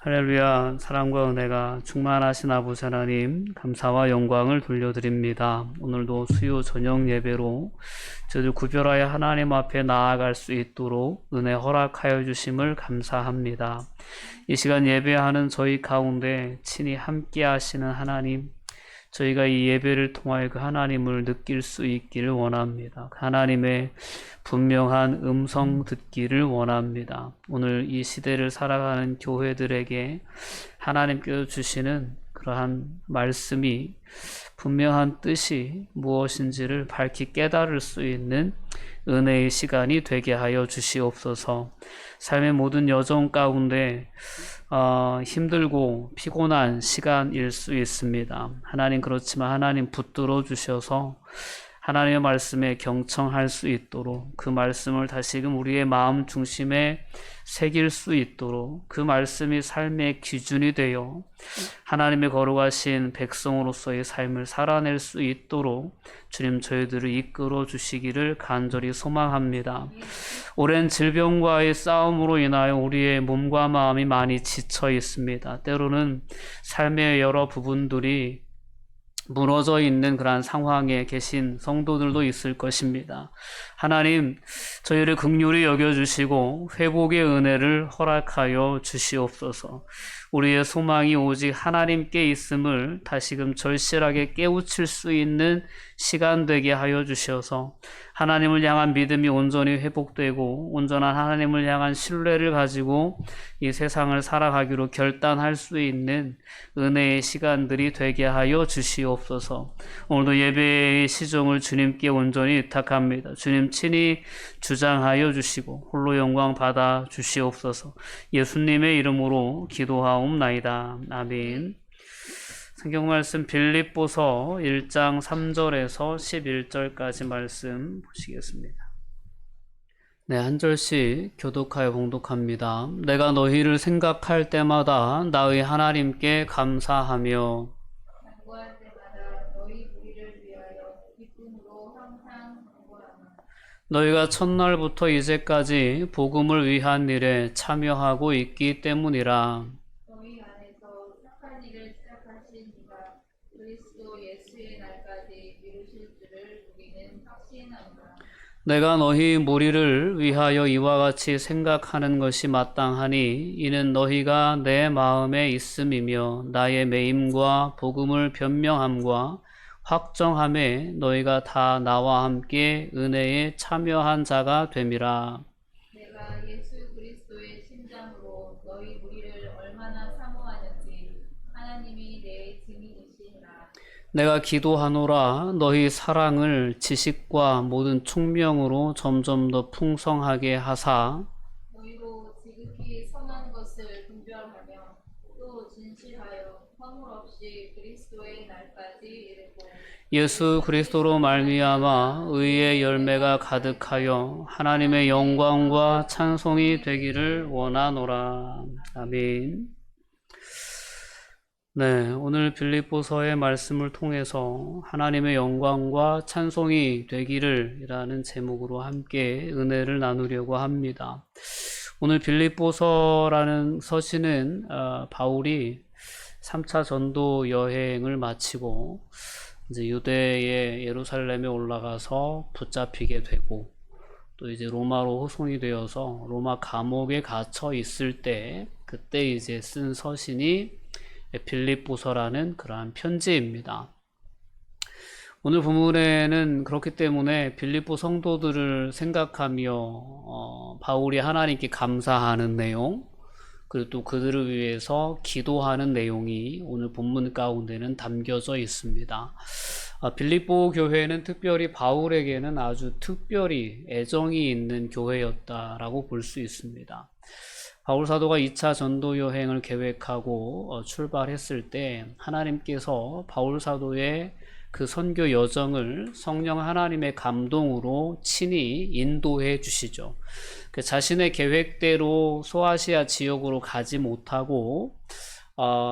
할렐루야. 사랑과 은혜가 충만하신 아버지 하나님, 감사와 영광을 돌려드립니다. 오늘도 수요 저녁 예배로 저희들 구별하여 하나님 앞에 나아갈 수 있도록 은혜 허락하여 주심을 감사합니다. 이 시간 예배하는 저희 가운데 친히 함께 하시는 하나님, 저희가 이 예배를 통하여 그 하나님을 느낄 수 있기를 원합니다. 하나님의 분명한 음성 듣기를 원합니다. 오늘 이 시대를 살아가는 교회들에게 하나님께서 주시는 그러한 말씀이 분명한 뜻이 무엇인지를 밝히 깨달을 수 있는 은혜의 시간이 되게 하여 주시옵소서. 삶의 모든 여정 가운데 힘들고 피곤한 시간일 수 있습니다. 하나님, 그렇지만 하나님 붙들어 주셔서 하나님의 말씀에 경청할 수 있도록, 그 말씀을 다시금 우리의 마음 중심에 새길 수 있도록, 그 말씀이 삶의 기준이 되어 하나님의 거룩하신 백성으로서의 삶을 살아낼 수 있도록 주님 저희들을 이끌어 주시기를 간절히 소망합니다. 오랜 질병과의 싸움으로 인하여 우리의 몸과 마음이 많이 지쳐 있습니다. 때로는 삶의 여러 부분들이 무너져 있는 그러한 상황에 계신 성도들도 있을 것입니다. 하나님, 저희를 긍휼히 여겨주시고 회복의 은혜를 허락하여 주시옵소서. 우리의 소망이 오직 하나님께 있음을 다시금 절실하게 깨우칠 수 있는 시간 되게 하여 주셔서 하나님을 향한 믿음이 온전히 회복되고 온전한 하나님을 향한 신뢰를 가지고 이 세상을 살아가기로 결단할 수 있는 은혜의 시간들이 되게 하여 주시옵소서. 오늘도 예배의 시종을 주님께 온전히 의탁합니다. 주님 친히 주장하여 주시고 홀로 영광 받아 주시옵소서. 예수님의 이름으로 기도하옵나이다. 아멘. 성경 말씀 빌립보서 1장 3절에서 11절까지 말씀 보시겠습니다. 네, 한 절씩 교독하여 봉독합니다. 내가 너희를 생각할 때마다 나의 하나님께 감사하며 간구할 때마다 너희 무리를 위하여 기쁨으로 항상 간구하노. 너희가 첫날부터 이제까지 복음을 위한 일에 참여하고 있기 때문이라. 너희 안에서 착한 일을 시작하신 이가 그리스도 예수의 날까지 이루실 줄을 우리는 확신합니다. 내가 너희 무리를 위하여 이와 같이 생각하는 것이 마땅하니 이는 너희가 내 마음에 있음이며 나의 매임과 복음을 변명함과 확정함에 너희가 다 나와 함께 은혜에 참여한 자가 됨이라. 내가 예수 그리스도의 심장으로 너희 무리를 얼마나 사모하는지 하나님이 내 증인이시니라. 내가 기도하노라 너희 사랑을 지식과 모든 총명으로 점점 더 풍성하게 하사 너희로 지극히 선한 것을 분별하며 또 진실하여 허물 없이 그리스도의 날까지 이르고 예수 그리스도로 말미암아 의의 열매가 가득하여 하나님의 영광과 찬송이 되기를 원하노라. 아멘. 네, 오늘 빌립보서의 말씀을 통해서 하나님의 영광과 찬송이 되기를 이라는 제목으로 함께 은혜를 나누려고 합니다. 오늘 빌립보서라는 서신은 바울이 3차 전도 여행을 마치고 이제 유대의 예루살렘에 올라가서 붙잡히게 되고 또 이제 로마로 호송이 되어서 로마 감옥에 갇혀 있을 때 그때 이제 쓴 서신이 빌립보서라는 그러한 편지입니다. 오늘 본문에는 그렇기 때문에 빌립보 성도들을 생각하며 바울이 하나님께 감사하는 내용, 그리고 또 그들을 위해서 기도하는 내용이 오늘 본문 가운데는 담겨져 있습니다. 빌립보 교회는 특별히 바울에게는 아주 특별히 애정이 있는 교회였다라고 볼 수 있습니다. 바울 사도가 2차 전도 여행을 계획하고 출발했을 때 하나님께서 바울 사도의 그 선교 여정을 성령 하나님의 감동으로 친히 인도해 주시죠. 그 자신의 계획대로 소아시아 지역으로 가지 못하고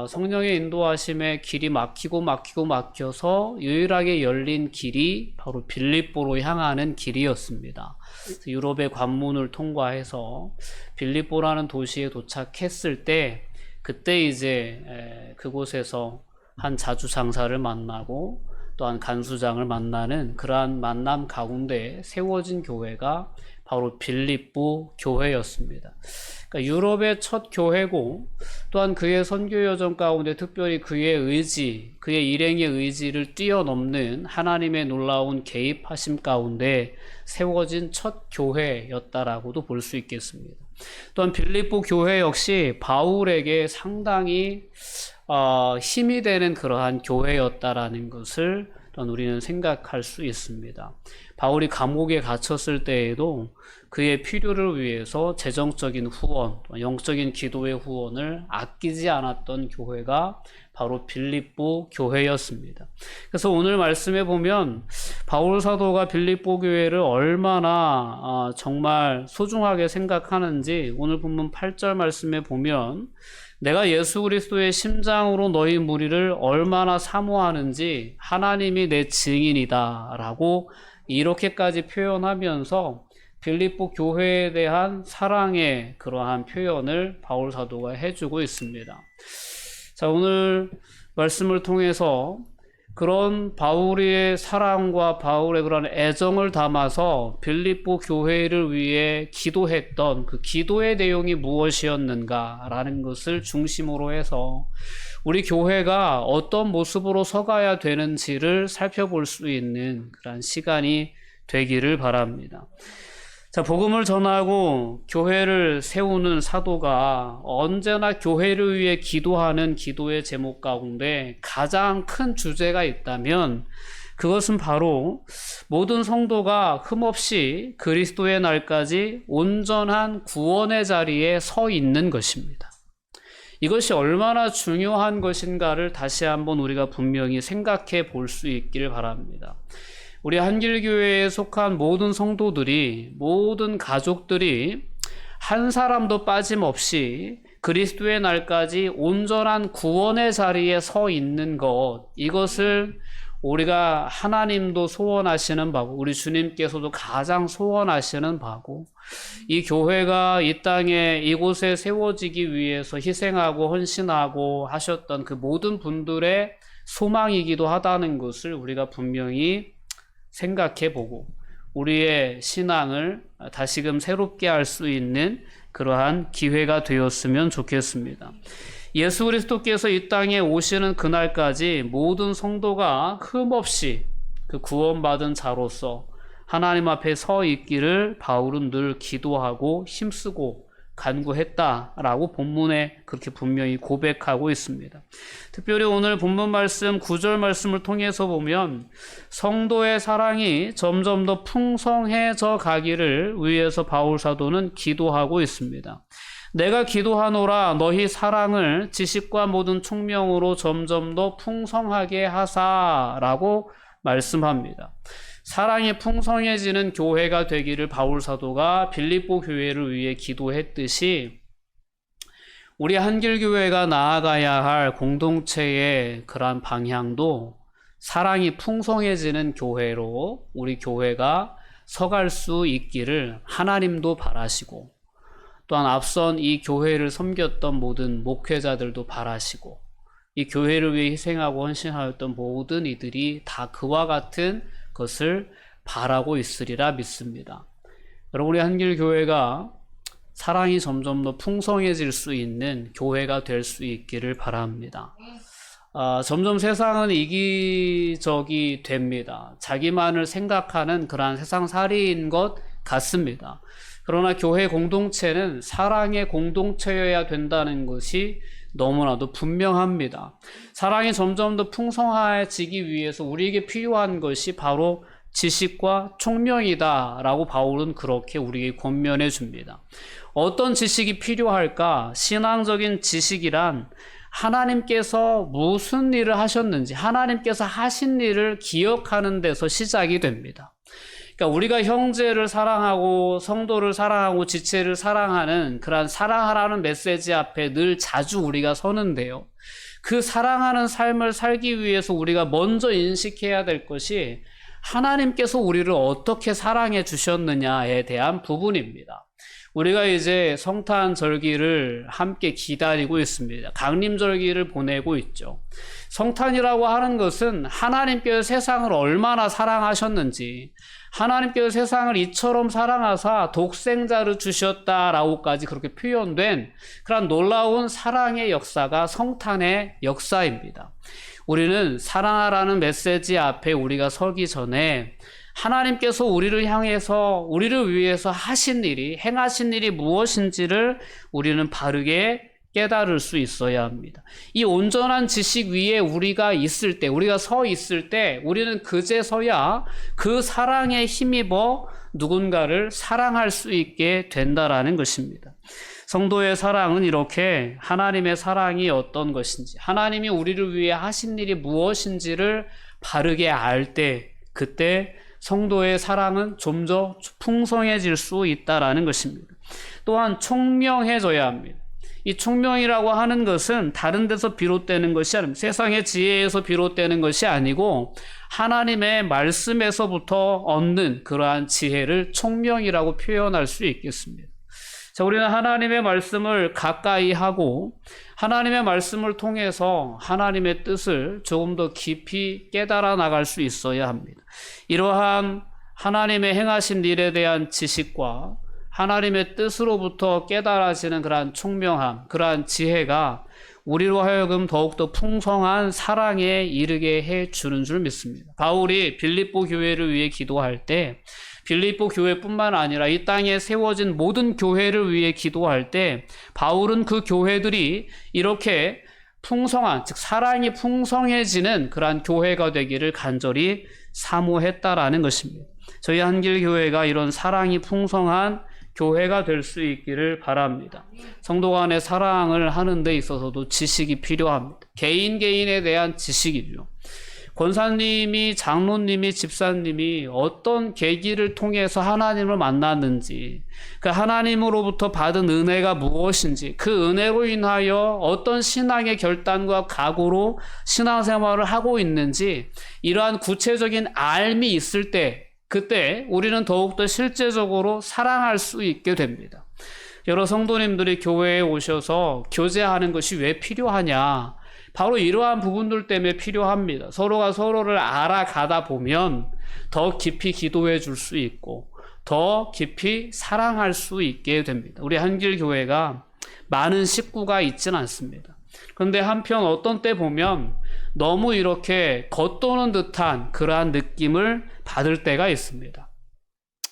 성령의 인도하심에 길이 막혀서 유일하게 열린 길이 바로 빌립보로 향하는 길이었습니다. 유럽의 관문을 통과해서 빌립보라는 도시에 도착했을 때 그때 이제 그곳에서 한 자주장사를 만나고 또한 간수장을 만나는 그러한 만남 가운데 세워진 교회가 바로 빌립보 교회였습니다. 그러니까 유럽의 첫 교회고 또한 그의 선교 여정 가운데 특별히 그의 의지, 그의 일행의 의지를 뛰어넘는 하나님의 놀라운 개입하심 가운데 세워진 첫 교회였다라고도 볼 수 있겠습니다. 또한 빌립보 교회 역시 바울에게 상당히 힘이 되는 그러한 교회였다라는 것을 또한 우리는 생각할 수 있습니다. 바울이 감옥에 갇혔을 때에도 그의 필요를 위해서 재정적인 후원, 영적인 기도의 후원을 아끼지 않았던 교회가 바로 빌립보 교회였습니다. 그래서 오늘 말씀에 보면 바울 사도가 빌립보 교회를 얼마나 정말 소중하게 생각하는지 오늘 본문 8절 말씀에 보면 내가 예수 그리스도의 심장으로 너희 무리를 얼마나 사모하는지 하나님이 내 증인이다 라고 이렇게까지 표현하면서 빌립보 교회에 대한 사랑의 그러한 표현을 바울 사도가 해주고 있습니다. 자, 오늘 말씀을 통해서 그런 바울의 사랑과 바울의 그런 애정을 담아서 빌립보 교회를 위해 기도했던 그 기도의 내용이 무엇이었는가라는 것을 중심으로 해서 우리 교회가 어떤 모습으로 서가야 되는지를 살펴볼 수 있는 그런 시간이 되기를 바랍니다. 자, 복음을 전하고 교회를 세우는 사도가 언제나 교회를 위해 기도하는 기도의 제목 가운데 가장 큰 주제가 있다면 그것은 바로 모든 성도가 흠없이 그리스도의 날까지 온전한 구원의 자리에 서 있는 것입니다. 이것이 얼마나 중요한 것인가를 다시 한번 우리가 분명히 생각해 볼 수 있기를 바랍니다. 우리 한길교회에 속한 모든 성도들이, 모든 가족들이 한 사람도 빠짐없이 그리스도의 날까지 온전한 구원의 자리에 서 있는 것, 이것을 우리가 하나님도 소원하시는 바고 우리 주님께서도 가장 소원하시는 바고 이 교회가 이 땅에 이곳에 세워지기 위해서 희생하고 헌신하고 하셨던 그 모든 분들의 소망이기도 하다는 것을 우리가 분명히 생각해 보고 우리의 신앙을 다시금 새롭게 할 수 있는 그러한 기회가 되었으면 좋겠습니다. 예수 그리스도께서 이 땅에 오시는 그날까지 모든 성도가 흠없이 그 구원받은 자로서 하나님 앞에 서 있기를 바울은 늘 기도하고 힘쓰고 간구했다라고 본문에 그렇게 분명히 고백하고 있습니다. 특별히 오늘 본문 말씀 9절 말씀을 통해서 보면 성도의 사랑이 점점 더 풍성해져 가기를 위해서 바울 사도는 기도하고 있습니다. 내가 기도하노라 너희 사랑을 지식과 모든 총명으로 점점 더 풍성하게 하사라고 말씀합니다. 사랑이 풍성해지는 교회가 되기를 바울 사도가 빌립보 교회를 위해 기도했듯이 우리 한길교회가 나아가야 할 공동체의 그러한 방향도 사랑이 풍성해지는 교회로 우리 교회가 서갈 수 있기를 하나님도 바라시고 또한 앞선 이 교회를 섬겼던 모든 목회자들도 바라시고 이 교회를 위해 희생하고 헌신하였던 모든 이들이 다 그와 같은 것을 바라고 있으리라 믿습니다. 여러분, 우리 한길교회가 사랑이 점점 더 풍성해질 수 있는 교회가 될 수 있기를 바랍니다. 점점 세상은 이기적이 됩니다. 자기만을 생각하는 그러한 세상살이인 것 같습니다. 그러나 교회 공동체는 사랑의 공동체여야 된다는 것이 너무나도 분명합니다. 사랑이 점점 더 풍성해지기 위해서 우리에게 필요한 것이 바로 지식과 총명이다 라고 바울은 그렇게 우리에게 권면해 줍니다. 어떤 지식이 필요할까? 신앙적인 지식이란 하나님께서 무슨 일을 하셨는지 하나님께서 하신 일을 기억하는 데서 시작이 됩니다. 그러니까 우리가 형제를 사랑하고 성도를 사랑하고 지체를 사랑하는 그런 사랑하라는 메시지 앞에 늘 자주 우리가 서는데요. 그 사랑하는 삶을 살기 위해서 우리가 먼저 인식해야 될 것이 하나님께서 우리를 어떻게 사랑해 주셨느냐에 대한 부분입니다. 우리가 이제 성탄절기를 함께 기다리고 있습니다. 강림절기를 보내고 있죠. 성탄이라고 하는 것은 하나님께서 세상을 얼마나 사랑하셨는지, 하나님께서 세상을 이처럼 사랑하사 독생자를 주셨다라고까지 그렇게 표현된 그런 놀라운 사랑의 역사가 성탄의 역사입니다. 우리는 사랑하라는 메시지 앞에 우리가 서기 전에 하나님께서 우리를 향해서, 우리를 위해서 하신 일이, 행하신 일이 무엇인지를 우리는 바르게 깨달을 수 있어야 합니다. 이 온전한 지식 위에 우리가 있을 때, 우리가 서 있을 때, 우리는 그제서야 그 사랑에 힘입어 누군가를 사랑할 수 있게 된다라는 것입니다. 성도의 사랑은 이렇게 하나님의 사랑이 어떤 것인지, 하나님이 우리를 위해 하신 일이 무엇인지를 바르게 알 때, 그때 성도의 사랑은 좀 더 풍성해질 수 있다라는 것입니다. 또한 총명해져야 합니다. 이 총명이라고 하는 것은 다른 데서 비롯되는 것이 아닙니다. 세상의 지혜에서 비롯되는 것이 아니고 하나님의 말씀에서부터 얻는 그러한 지혜를 총명이라고 표현할 수 있겠습니다. 자, 우리는 하나님의 말씀을 가까이 하고 하나님의 말씀을 통해서 하나님의 뜻을 조금 더 깊이 깨달아 나갈 수 있어야 합니다. 이러한 하나님의 행하신 일에 대한 지식과 하나님의 뜻으로부터 깨달아지는 그러한 총명함, 그러한 지혜가 우리로 하여금 더욱더 풍성한 사랑에 이르게 해주는 줄 믿습니다. 바울이 빌립보 교회를 위해 기도할 때 빌립보 교회뿐만 아니라 이 땅에 세워진 모든 교회를 위해 기도할 때 바울은 그 교회들이 이렇게 풍성한, 즉 사랑이 풍성해지는 그러한 교회가 되기를 간절히 사모했다라는 것입니다. 저희 한길교회가 이런 사랑이 풍성한 교회가 될 수 있기를 바랍니다. 성도 간의 사랑을 하는 데 있어서도 지식이 필요합니다. 개인에 대한 지식이죠. 권사님이, 장로님이, 집사님이 어떤 계기를 통해서 하나님을 만났는지, 그 하나님으로부터 받은 은혜가 무엇인지, 그 은혜로 인하여 어떤 신앙의 결단과 각오로 신앙생활을 하고 있는지, 이러한 구체적인 알미 있을 때, 그때 우리는 더욱더 실제적으로 사랑할 수 있게 됩니다. 여러 성도님들이 교회에 오셔서 교제하는 것이 왜 필요하냐? 바로 이러한 부분들 때문에 필요합니다. 서로가 서로를 알아가다 보면 더 깊이 기도해 줄 수 있고 더 깊이 사랑할 수 있게 됩니다. 우리 한길교회가 많은 식구가 있지는 않습니다. 그런데 한편 어떤 때 보면 너무 이렇게 겉도는 듯한 그러한 느낌을 받을 때가 있습니다.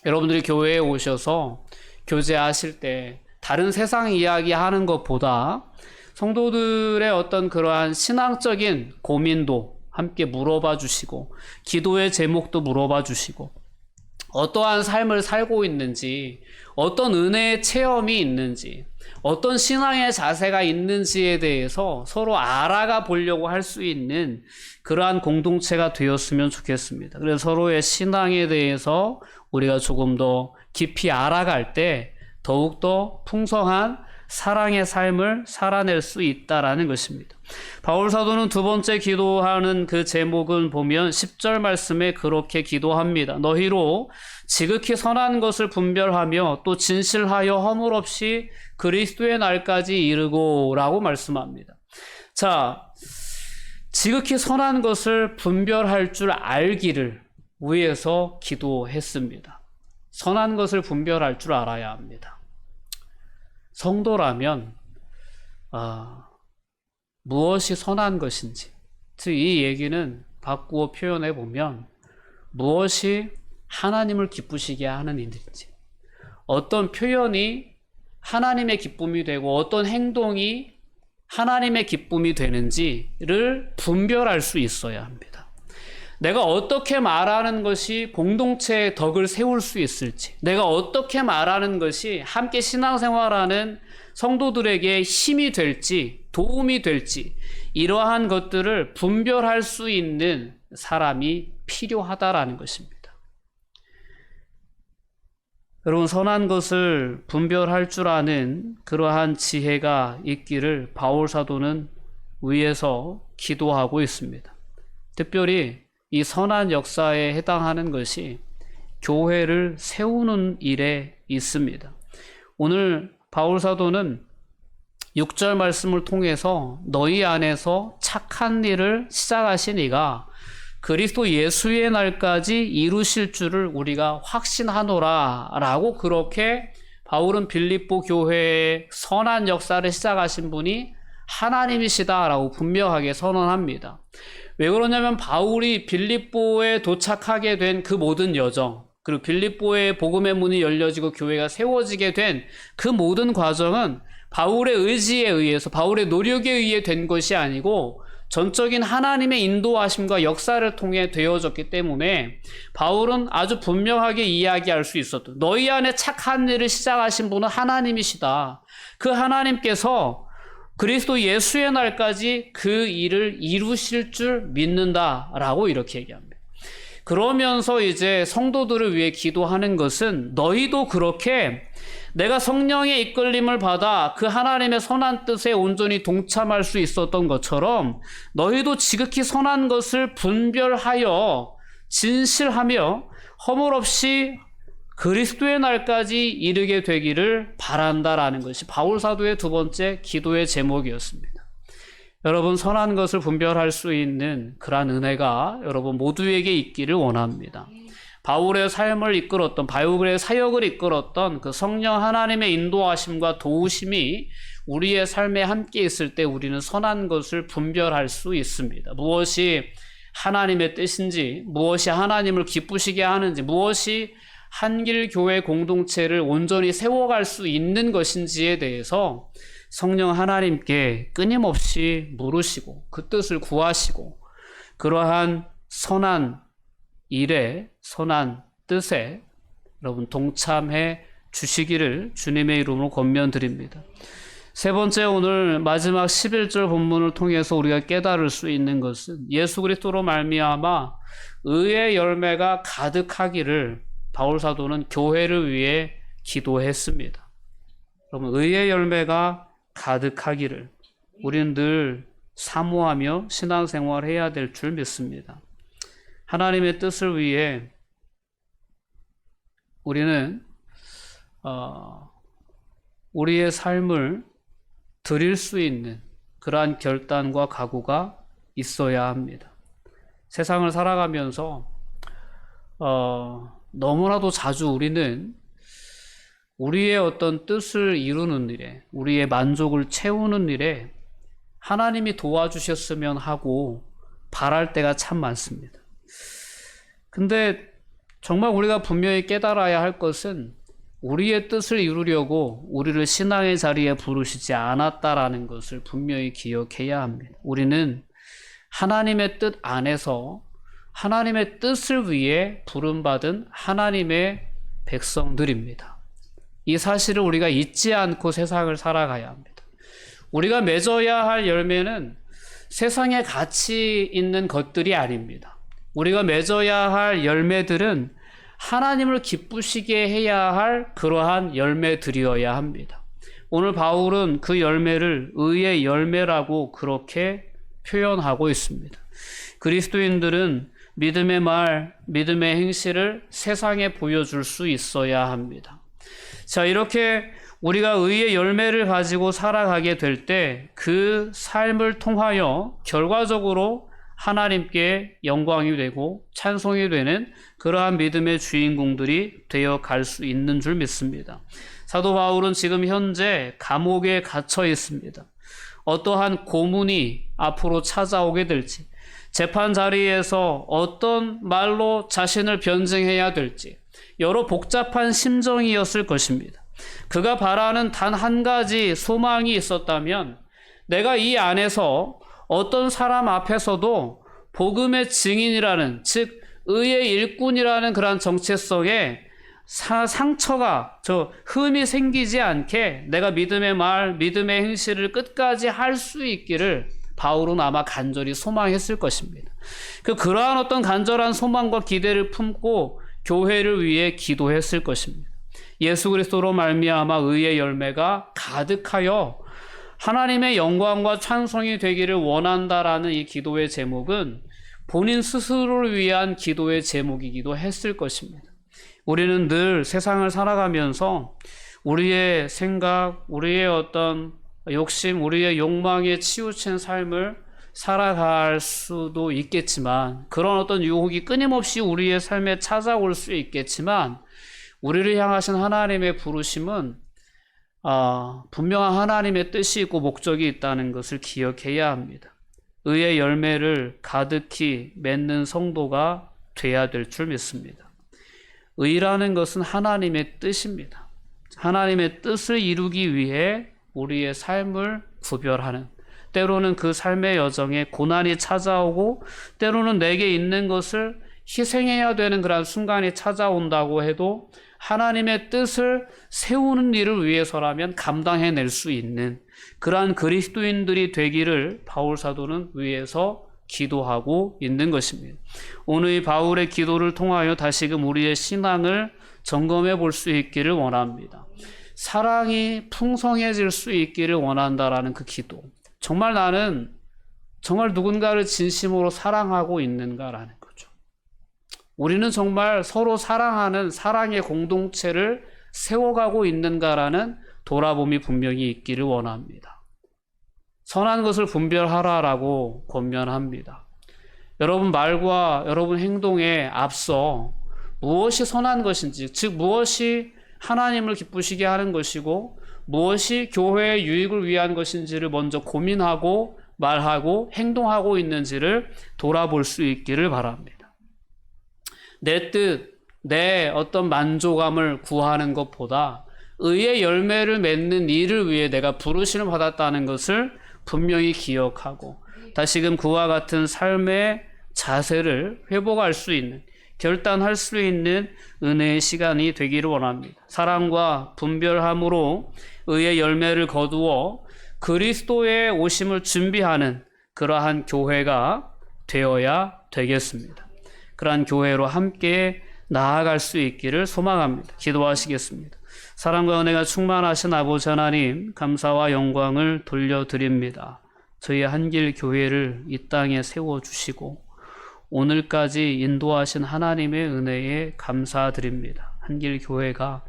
여러분들이 교회에 오셔서 교제하실 때 다른 세상 이야기 하는 것보다 성도들의 어떤 그러한 신앙적인 고민도 함께 물어봐 주시고 기도의 제목도 물어봐 주시고 어떠한 삶을 살고 있는지 어떤 은혜의 체험이 있는지 어떤 신앙의 자세가 있는지에 대해서 서로 알아가 보려고 할 수 있는 그러한 공동체가 되었으면 좋겠습니다. 그래서 서로의 신앙에 대해서 우리가 조금 더 깊이 알아갈 때 더욱더 풍성한 사랑의 삶을 살아낼 수 있다라는 것입니다. 바울 사도는 두 번째 기도하는 그 제목은 보면 10절 말씀에 그렇게 기도합니다. 너희로 지극히 선한 것을 분별하며 또 진실하여 허물 없이 그리스도의 날까지 이르고 라고 말씀합니다. 자, 지극히 선한 것을 분별할 줄 알기를 위해서 기도했습니다. 선한 것을 분별할 줄 알아야 합니다. 성도라면 무엇이 선한 것인지, 즉 이 얘기는 바꾸어 표현해 보면 무엇이 하나님을 기쁘시게 하는 일인지, 어떤 표현이 하나님의 기쁨이 되고 어떤 행동이 하나님의 기쁨이 되는지를 분별할 수 있어야 합니다. 내가 어떻게 말하는 것이 공동체의 덕을 세울 수 있을지, 내가 어떻게 말하는 것이 함께 신앙생활하는 성도들에게 힘이 될지, 도움이 될지, 이러한 것들을 분별할 수 있는 사람이 필요하다라는 것입니다. 여러분, 선한 것을 분별할 줄 아는 그러한 지혜가 있기를 바울 사도는 위에서 기도하고 있습니다. 특별히 이 선한 역사에 해당하는 것이 교회를 세우는 일에 있습니다. 오늘 바울 사도는 6절 말씀을 통해서 너희 안에서 착한 일을 시작하신 이가 그리스도 예수의 날까지 이루실 줄을 우리가 확신하노라 라고 그렇게 바울은 빌립보 교회의 선한 역사를 시작하신 분이 하나님이시다 라고 분명하게 선언합니다. 왜 그러냐면 바울이 빌립보에 도착하게 된 그 모든 여정, 그리고 빌립보의 복음의 문이 열려지고 교회가 세워지게 된 그 모든 과정은 바울의 의지에 의해서, 바울의 노력에 의해 된 것이 아니고 전적인 하나님의 인도하심과 역사를 통해 되어졌기 때문에 바울은 아주 분명하게 이야기할 수 있었던, 너희 안에 착한 일을 시작하신 분은 하나님이시다. 그 하나님께서 그리스도 예수의 날까지 그 일을 이루실 줄 믿는다라고 이렇게 얘기합니다. 그러면서 이제 성도들을 위해 기도하는 것은 너희도 그렇게 내가 성령의 이끌림을 받아 그 하나님의 선한 뜻에 온전히 동참할 수 있었던 것처럼 너희도 지극히 선한 것을 분별하여 진실하며 허물없이 그리스도의 날까지 이르게 되기를 바란다라는 것이 바울 사도의 두 번째 기도의 제목이었습니다. 여러분, 선한 것을 분별할 수 있는 그러한 은혜가 여러분 모두에게 있기를 원합니다. 바울의 삶을 이끌었던, 바울의 사역을 이끌었던 그 성령 하나님의 인도하심과 도우심이 우리의 삶에 함께 있을 때 우리는 선한 것을 분별할 수 있습니다. 무엇이 하나님의 뜻인지, 무엇이 하나님을 기쁘시게 하는지, 무엇이 한길교회 공동체를 온전히 세워갈 수 있는 것인지에 대해서 성령 하나님께 끊임없이 물으시고 그 뜻을 구하시고 그러한 선한 일에, 선한 뜻에 여러분 동참해 주시기를 주님의 이름으로 권면드립니다. 세 번째, 오늘 마지막 11절 본문을 통해서 우리가 깨달을 수 있는 것은 예수 그리스도로 말미암아 의의 열매가 가득하기를 바울 사도는 교회를 위해 기도했습니다. 여러분, 의의 열매가 가득하기를 우리는 늘 사모하며 신앙생활해야 될 줄 믿습니다. 하나님의 뜻을 위해 우리는 우리의 삶을 드릴 수 있는 그러한 결단과 각오가 있어야 합니다. 세상을 살아가면서 너무나도 자주 우리는 우리의 어떤 뜻을 이루는 일에, 우리의 만족을 채우는 일에 하나님이 도와주셨으면 하고 바랄 때가 참 많습니다. 근데 정말 우리가 분명히 깨달아야 할 것은 우리의 뜻을 이루려고 우리를 신앙의 자리에 부르시지 않았다라는 것을 분명히 기억해야 합니다. 우리는 하나님의 뜻 안에서 하나님의 뜻을 위해 부름받은 하나님의 백성들입니다. 이 사실을 우리가 잊지 않고 세상을 살아가야 합니다. 우리가 맺어야 할 열매는 세상에 가치 있는 것들이 아닙니다. 우리가 맺어야 할 열매들은 하나님을 기쁘시게 해야 할 그러한 열매들이어야 합니다. 오늘 바울은 그 열매를 의의 열매라고 그렇게 표현하고 있습니다. 그리스도인들은 믿음의 말, 믿음의 행실을 세상에 보여줄 수 있어야 합니다. 자, 이렇게 우리가 의의 열매를 가지고 살아가게 될 때 그 삶을 통하여 결과적으로 하나님께 영광이 되고 찬송이 되는 그러한 믿음의 주인공들이 되어 갈 수 있는 줄 믿습니다. 사도 바울은 지금 현재 감옥에 갇혀 있습니다. 어떠한 고문이 앞으로 찾아오게 될지, 재판 자리에서 어떤 말로 자신을 변증해야 될지 여러 복잡한 심정이었을 것입니다. 그가 바라는 단 한 가지 소망이 있었다면 내가 이 안에서 어떤 사람 앞에서도 복음의 증인이라는, 즉 의의 일꾼이라는 그런 정체성에 상처가, 흠이 생기지 않게 내가 믿음의 말, 믿음의 행실을 끝까지 할 수 있기를 바울은 아마 간절히 소망했을 것입니다. 그러한 어떤 간절한 소망과 기대를 품고 교회를 위해 기도했을 것입니다. 예수 그리스도로 말미암아 의의 열매가 가득하여 하나님의 영광과 찬송이 되기를 원한다라는 이 기도의 제목은 본인 스스로를 위한 기도의 제목이기도 했을 것입니다. 우리는 늘 세상을 살아가면서 우리의 생각, 우리의 어떤 욕심, 우리의 욕망에 치우친 삶을 살아갈 수도 있겠지만, 그런 어떤 유혹이 끊임없이 우리의 삶에 찾아올 수 있겠지만, 우리를 향하신 하나님의 부르심은 분명한 하나님의 뜻이 있고 목적이 있다는 것을 기억해야 합니다. 의의 열매를 가득히 맺는 성도가 돼야 될 줄 믿습니다. 의라는 것은 하나님의 뜻입니다. 하나님의 뜻을 이루기 위해 우리의 삶을 구별하는, 때로는 그 삶의 여정에 고난이 찾아오고 때로는 내게 있는 것을 희생해야 되는 그런 순간이 찾아온다고 해도 하나님의 뜻을 세우는 일을 위해서라면 감당해낼 수 있는 그러한 그리스도인들이 되기를 바울 사도는 위해서 기도하고 있는 것입니다. 오늘 이 바울의 기도를 통하여 다시금 우리의 신앙을 점검해 볼 수 있기를 원합니다. 사랑이 풍성해질 수 있기를 원한다라는 그 기도. 정말 나는 정말 누군가를 진심으로 사랑하고 있는가라는 거죠. 우리는 정말 서로 사랑하는 사랑의 공동체를 세워가고 있는가라는 돌아봄이 분명히 있기를 원합니다. 선한 것을 분별하라라고 권면합니다. 여러분 말과 여러분 행동에 앞서 무엇이 선한 것인지, 즉 무엇이 하나님을 기쁘시게 하는 것이고 무엇이 교회의 유익을 위한 것인지를 먼저 고민하고 말하고 행동하고 있는지를 돌아볼 수 있기를 바랍니다. 내 뜻, 내 어떤 만족감을 구하는 것보다 의의 열매를 맺는 일을 위해 내가 부르심을 받았다는 것을 분명히 기억하고 다시금 그와 같은 삶의 자세를 회복할 수 있는, 결단할 수 있는 은혜의 시간이 되기를 원합니다. 사랑과 분별함으로 의의 열매를 거두어 그리스도의 오심을 준비하는 그러한 교회가 되어야 되겠습니다. 그러한 교회로 함께 나아갈 수 있기를 소망합니다. 기도하시겠습니다. 사랑과 은혜가 충만하신 아버지 하나님, 감사와 영광을 돌려드립니다. 저희 한길 교회를 이 땅에 세워주시고 오늘까지 인도하신 하나님의 은혜에 감사드립니다. 한길 교회가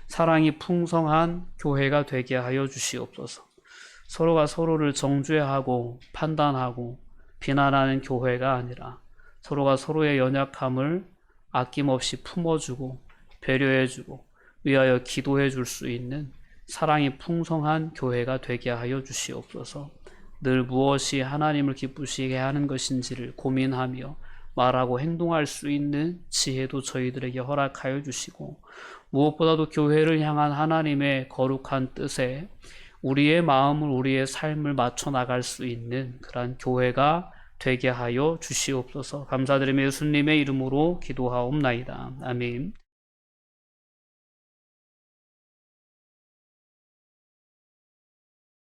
사랑이 풍성한 교회가 되게 하여 주시옵소서. 서로가 서로를 정죄하고 판단하고 비난하는 교회가 아니라 서로가 서로의 연약함을 아낌없이 품어주고 배려해주고 위하여 기도해 줄 수 있는 사랑이 풍성한 교회가 되게 하여 주시옵소서. 늘 무엇이 하나님을 기쁘시게 하는 것인지를 고민하며 말하고 행동할 수 있는 지혜도 저희들에게 허락하여 주시고 무엇보다도 교회를 향한 하나님의 거룩한 뜻에 우리의 마음을 우리의 삶을 맞춰 나갈 수 있는 그러한 교회가 되게 하여 주시옵소서. 감사드리며 예수님의 이름으로 기도하옵나이다. 아멘.